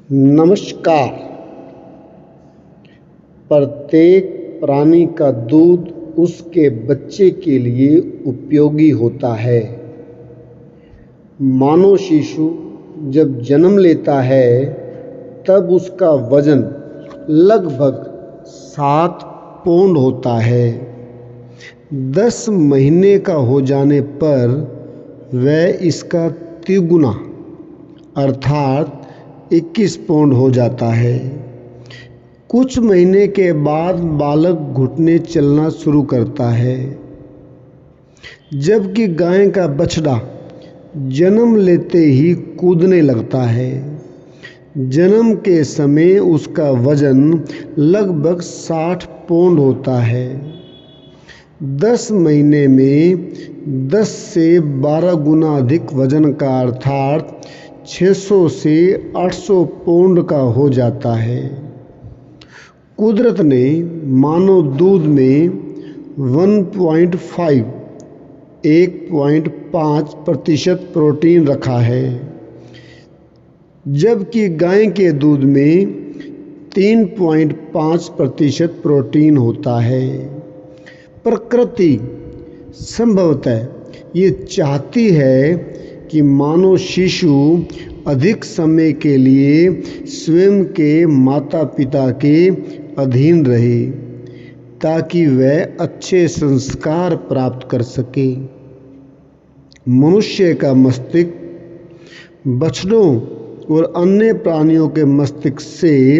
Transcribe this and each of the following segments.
नमस्कार। प्रत्येक प्राणी का दूध उसके बच्चे के लिए उपयोगी होता है। मानव शिशु जब जन्म लेता है तब उसका वजन लगभग 7 पौंड होता है। 10 महीने का हो जाने पर वह इसका तिगुना अर्थात 21 पौंड हो जाता है। कुछ महीने के बाद बालक घुटने चलना शुरू करता है, जबकि गाय का बछड़ा जन्म लेते ही कूदने लगता है। जन्म के समय उसका वजन लगभग 60 पौंड होता है। 10 महीने में 10 से 12 गुना अधिक वजन का अर्थात 600 से 800 पौंड का हो जाता है। कुदरत ने मानव दूध में 1.5% प्रोटीन रखा है, जबकि गाय के दूध में 3.5% प्रोटीन होता है। प्रकृति संभवतः ये चाहती है कि मानव शिशु अधिक समय के लिए स्वयं के माता पिता के अधीन रहे, ताकि वह अच्छे संस्कार प्राप्त कर सके। मनुष्य का मस्तिष्क बछड़ों और अन्य प्राणियों के मस्तिष्क से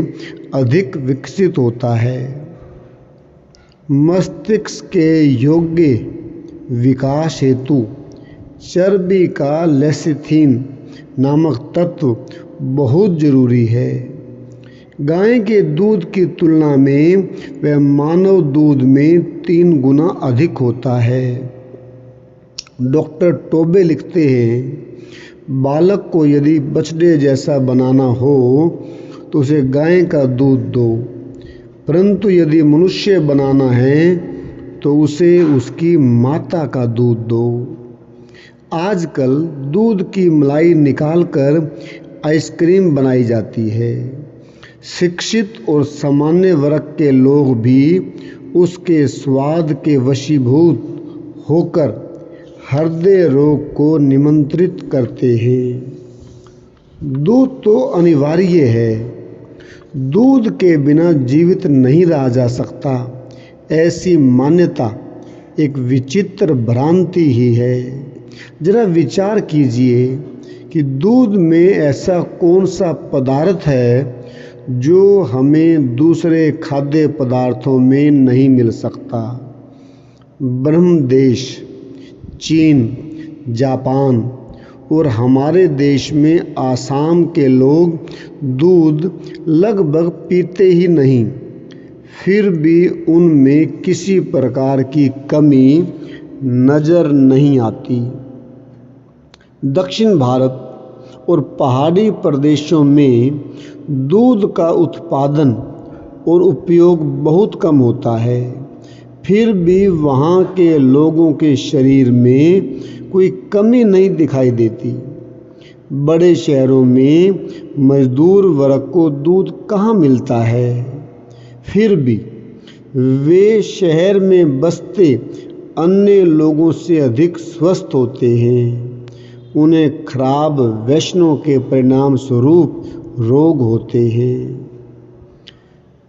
अधिक विकसित होता है। मस्तिष्क के योग्य विकास हेतु चर्बी का लेसिथिन नामक तत्व बहुत जरूरी है। गाय के दूध की तुलना में वह मानव दूध में 3 गुना अधिक होता है। डॉक्टर टोबे लिखते हैं, बालक को यदि बछड़े जैसा बनाना हो तो उसे गाय का दूध दो, परंतु यदि मनुष्य बनाना है तो उसे उसकी माता का दूध दो। आजकल दूध की मलाई निकालकर आइसक्रीम बनाई जाती है। शिक्षित और सामान्य वर्ग के लोग भी उसके स्वाद के वशीभूत होकर हृदय रोग को निमंत्रित करते हैं। दूध तो अनिवार्य है। दूध के बिना जीवित नहीं रहा जा सकता, ऐसी मान्यता एक विचित्र भ्रांति ही है। जरा विचार कीजिए कि दूध में ऐसा कौन सा पदार्थ है जो हमें दूसरे खाद्य पदार्थों में नहीं मिल सकता। ब्रह्म देश, चीन, जापान और हमारे देश में आसाम के लोग दूध लगभग पीते ही नहीं, फिर भी उनमें किसी प्रकार की कमी नजर नहीं आती। दक्षिण भारत और पहाड़ी प्रदेशों में दूध का उत्पादन और उपयोग बहुत कम होता है, फिर भी वहाँ के लोगों के शरीर में कोई कमी नहीं दिखाई देती। बड़े शहरों में मजदूर वर्ग को दूध कहाँ मिलता है, फिर भी वे शहर में बसते अन्य लोगों से अधिक स्वस्थ होते हैं। उन्हें खराब वैष्णव के परिणाम स्वरूप रोग होते हैं।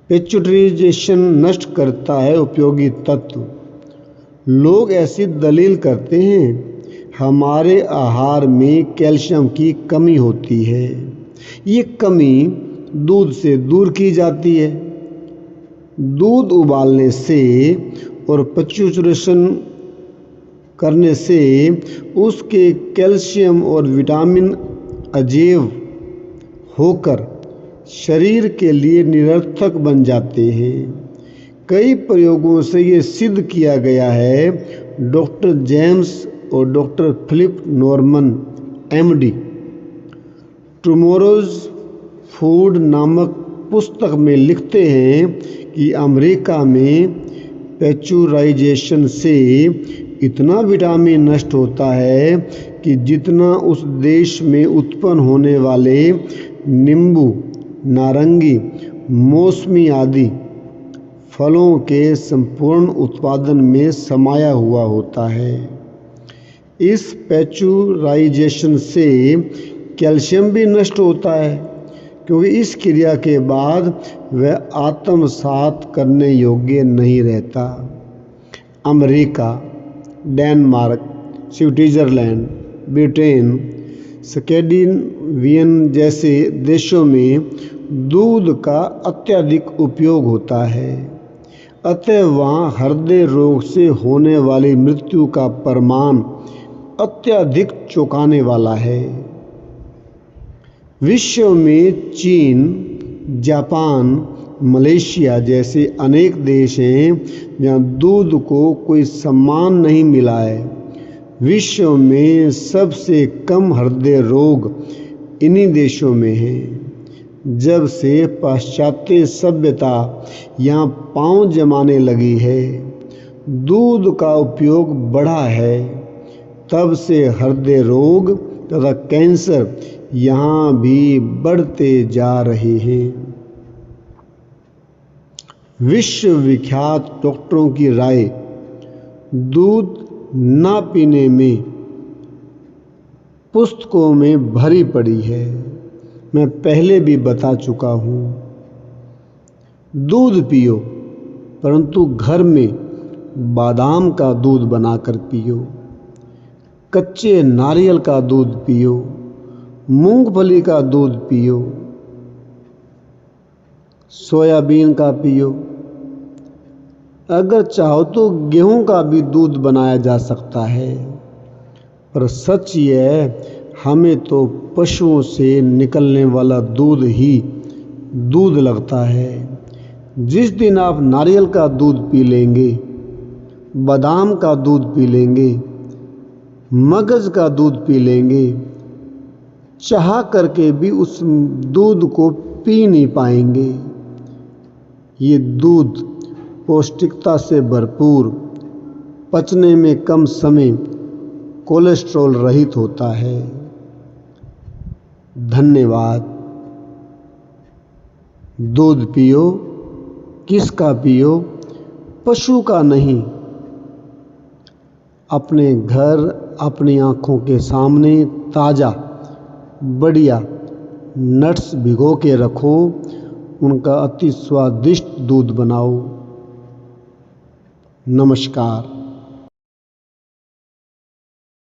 पेस्चुराइजेशन नष्ट करता है उपयोगी तत्व। लोग ऐसी दलील करते हैं, हमारे आहार में कैल्शियम की कमी होती है। ये कमी दूध से दूर की जाती है। दूध उबालने से और पेस्चुरेशन करने से उसके कैल्शियम और विटामिन अजैव होकर शरीर के लिए निरर्थक बन जाते हैं। कई प्रयोगों से ये सिद्ध किया गया है। डॉक्टर जेम्स और doctor Philip Norman MD tomorrow's food नामक पुस्तक में लिखते हैं कि अमेरिका में पेस्चुराइजेशन से इतना विटामिन नष्ट होता है कि जितना उस देश में उत्पन्न होने वाले नींबू नारंगी, मौसमी आदि फलों के संपूर्ण उत्पादन में समाया हुआ होता है। इस पैचुराइजेशन से कैल्शियम भी नष्ट होता है, क्योंकि इस क्रिया के बाद वह आत्मसात करने योग्य नहीं रहता। America, Denmark, Switzerland, Britain, Scandinavian जैसे देशों में दूध का अत्यधिक उपयोग होता है, अतः वहाँ हृदय रोग से होने वाली मृत्यु का प्रमाण अत्यधिक चौंकाने वाला है। विश्व में चीन, जापान, मलेशिया जैसे अनेक देश हैं जहाँ दूध को कोई सम्मान नहीं मिला है। विश्व में सबसे कम हृदय रोग इन्हीं देशों में हैं। जब से पाश्चात्य सभ्यता यहाँ पांव जमाने लगी है, दूध का उपयोग बढ़ा है, तब से हृदय रोग तथा कैंसर यहाँ भी बढ़ते जा रहे हैं। विश्व विख्यात डॉक्टरों की राय दूध न पीने में पुस्तकों में भरी पड़ी है। मैं पहले भी बता चुका हूँ। दूध पियो, परंतु घर में बादाम का दूध बनाकर पियो, कच्चे नारियल का दूध पियो, मूंगफली का दूध पियो, सोयाबीन का पियो। अगर चाहो तो गेहूं का भी दूध बनाया जा सकता है, पर सच यह हमें तो पशुओं से निकलने वाला दूध ही दूध लगता है। जिस दिन आप नारियल का दूध पी लेंगे, बादाम का दूध पी लेंगे, मगज का दूध पी लेंगे, चाह करके भी उस दूध को पी नहीं पाएंगे। ये दूध पौष्टिकता से भरपूर, पचने में कम समय, कोलेस्ट्रॉल रहित होता है। धन्यवाद। दूध पियो, किसका पियो? पशु का नहीं। अपने घर, अपनी आँखों के सामने ताज़ा बढ़िया नट्स भिगो के रखो, उनका अति स्वादिष्ट दूध बनाओ। नमस्कार।